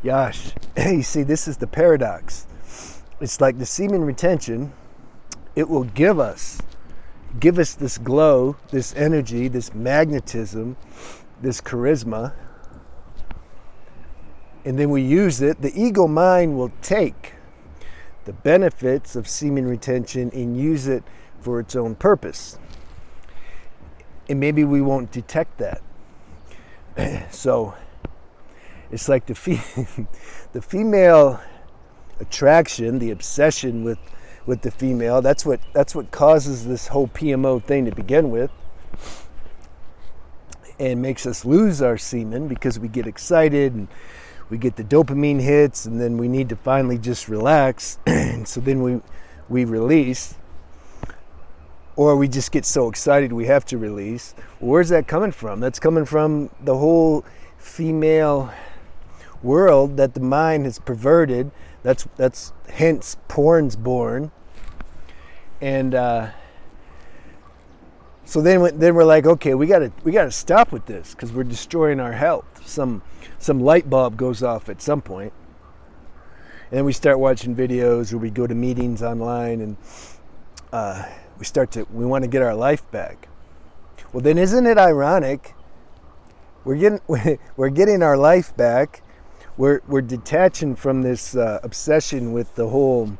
Yash, you see, this is the paradox. It's like the semen retention, it will give us this glow, this energy, this magnetism, this charisma, and then we use it. The ego mind will take the benefits of semen retention and use it for its own purpose. And maybe we won't detect that. So it's like the female attraction, the obsession with the female. That's what causes this whole PMO thing to begin with, and makes us lose our semen because we get excited and we get the dopamine hits, and then we need to finally just relax. And so then we release, or we just get so excited we have to release. Well, where's that coming from? That's coming from the whole female world that the mind has perverted. That's hence porn's born. And so then we're like, okay, we gotta stop with this because we're destroying our health. Some light bulb goes off at some point, and then we start watching videos, or we go to meetings online, and we want to get our life back. Well, then isn't it ironic? We're getting our life back. We're detaching from this obsession with the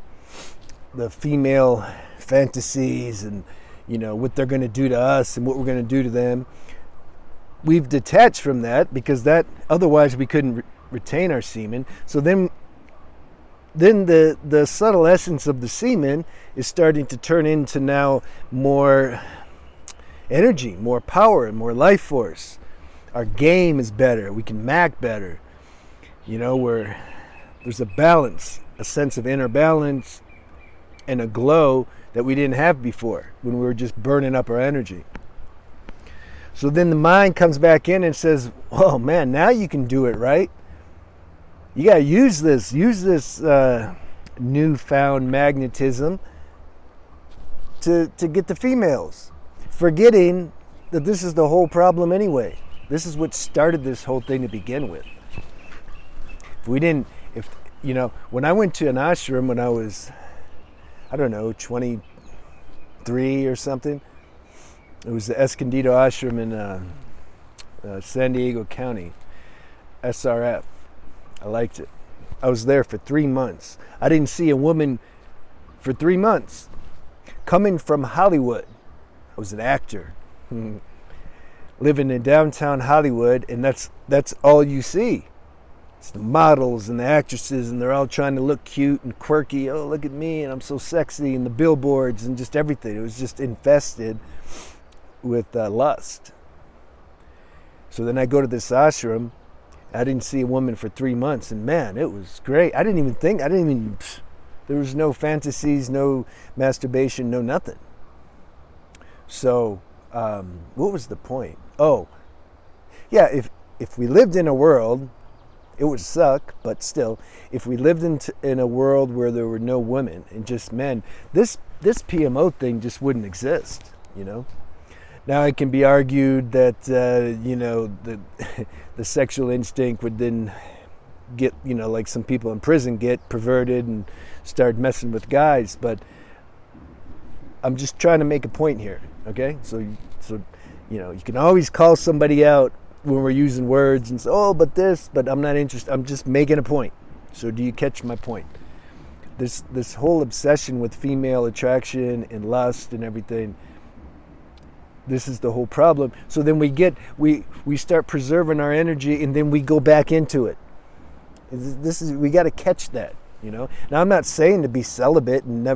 female fantasies and what they're going to do to us and what we're going to do to them. We've detached from that because otherwise we couldn't retain our semen. So then the subtle essence of the semen is starting to turn into now more energy, more power, and more life force. Our game is better. We can mac better. There's a balance, a sense of inner balance, and a glow that we didn't have before when we were just burning up our energy. So then the mind comes back in and says, oh man, now you can do it, right? You got to use this newfound magnetism to get the females, forgetting that this is the whole problem anyway. This is what started this whole thing to begin with. When I went to an ashram when I was, 23 or something. It was the Escondido ashram in San Diego County, SRF. I liked it. I was there for 3 months. I didn't see a woman for 3 months. Coming from Hollywood, I was an actor, living in downtown Hollywood, and that's all you see. It's the models and the actresses, and they're all trying to look cute and quirky. Oh, look at me, and I'm so sexy, and the billboards and just everything. It was just infested with lust. So then I go to this ashram. I didn't see a woman for 3 months, and man, it was great. There was no fantasies, no masturbation, no nothing. So what was the point? Oh, yeah, if we lived in a world, it would suck, but still, if we lived in a world where there were no women and just men, this PMO thing just wouldn't exist, Now it can be argued that, the sexual instinct would then get, like some people in prison get perverted and start messing with guys, but I'm just trying to make a point here, okay? So you can always call somebody out when we're using words and say, oh, but I'm not interested. I'm just making a point. So do you catch my point? This whole obsession with female attraction and lust and everything, this is the whole problem. So then we start preserving our energy, and then we go back into it. We got to catch that, Now I'm not saying to be celibate and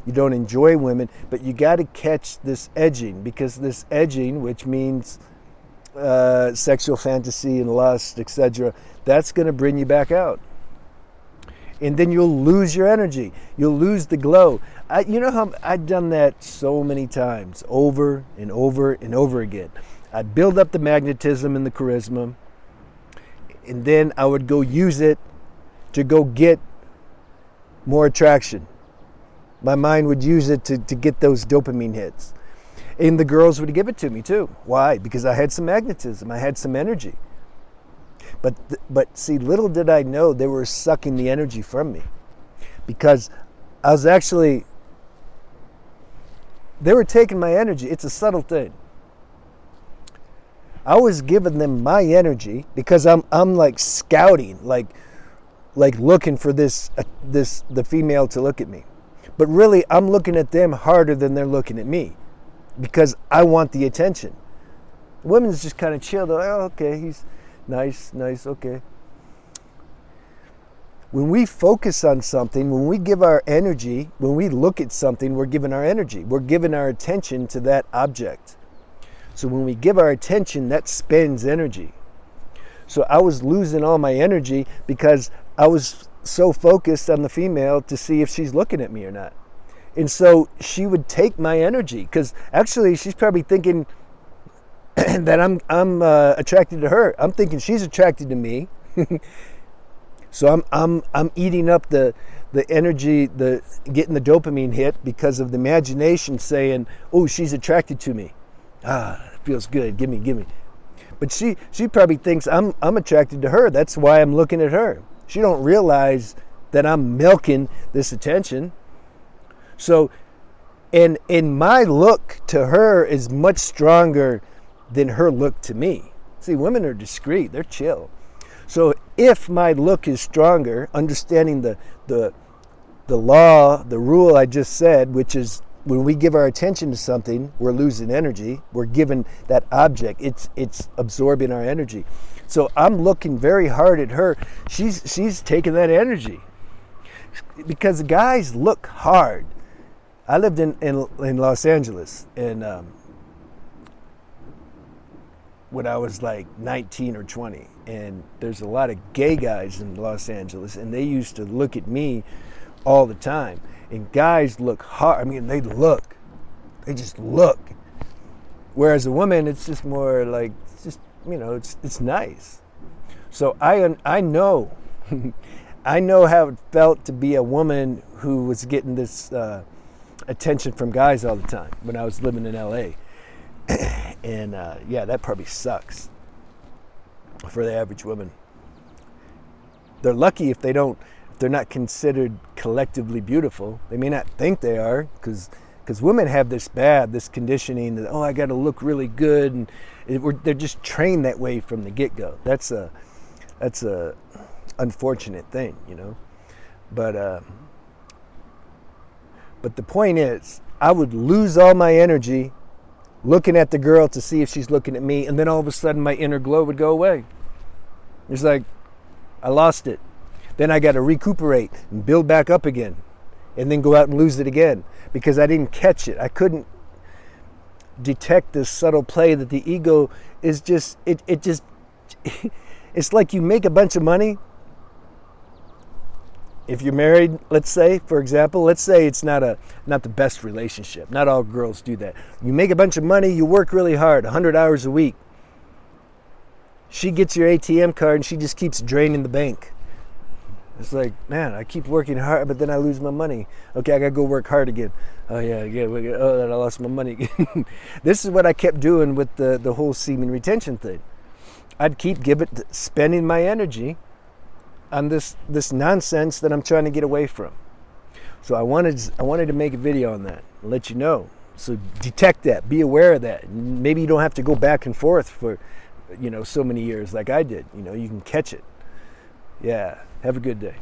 you don't enjoy women, but you got to catch this edging, because this edging, which means sexual fantasy and lust, etc., that's going to bring you back out. And then you'll lose your energy. You'll lose the glow. You know how I've done that so many times, over and over and over again. I'd build up the magnetism and the charisma, and then I would go use it to go get more attraction. My mind would use it to get those dopamine hits. And the girls would give it to me too. Why? Because I had some magnetism. I had some energy. But see, little did I know they were sucking the energy from me, because I was actually, they were taking my energy. It's a subtle thing. I was giving them my energy because I'm like scouting, like looking for the female to look at me. But really, I'm looking at them harder than they're looking at me, because I want the attention. Women's just kind of chill. They're like, oh, okay, he's nice, okay. When we focus on something, when we give our energy, when we look at something, we're giving our energy. We're giving our attention to that object. So when we give our attention, that spends energy. So I was losing all my energy because I was so focused on the female to see if she's looking at me or not. And so she would take my energy, because actually she's probably thinking that I'm attracted to her. I'm thinking she's attracted to me. So I'm eating up the energy, getting the dopamine hit because of the imagination saying, oh, she's attracted to me. Ah, it feels good. Give me. But she probably thinks I'm attracted to her. That's why I'm looking at her. She don't realize that I'm milking this attention. So, and my look to her is much stronger than her look to me. See, women are discreet. They're chill. So if my look is stronger, understanding the law, the rule I just said, which is when we give our attention to something, we're losing energy. We're giving that object, it's absorbing our energy. So I'm looking very hard at her. She's taking that energy, because guys look hard. I lived in Los Angeles, and when I was like 19 or 20, and there's a lot of gay guys in Los Angeles, and they used to look at me all the time. And guys look hard. I mean, they just look. Whereas a woman, it's just more like, it's nice. So I know, I know how it felt to be a woman who was getting this attention from guys all the time when I was living in LA. And yeah, that probably sucks for the average woman. They're lucky if they're not considered collectively beautiful. They may not think they are, because women have this conditioning that, oh, I got to look really good, and they're just trained that way from the get-go. That's a unfortunate thing, But the point is, I would lose all my energy looking at the girl to see if she's looking at me, and then all of a sudden my inner glow would go away. It's like I lost it. Then I got to recuperate and build back up again, and then go out and lose it again, because I didn't catch it. I couldn't detect this subtle play that the ego is just, it's like you make a bunch of money. If you're married, let's say, for example, it's not the best relationship. Not all girls do that. You make a bunch of money, you work really hard, 100 hours a week. She gets your ATM card and she just keeps draining the bank. It's like, man, I keep working hard, but then I lose my money. Okay, I gotta go work hard again. Oh yeah, I lost my money again. This is what I kept doing with the whole semen retention thing. I'd keep spending my energy on this nonsense that I'm trying to get away from. So I wanted to make a video on that and let you know. So detect that, be aware of that. Maybe you don't have to go back and forth for so many years like I did. You can catch it. Yeah. Have a good day.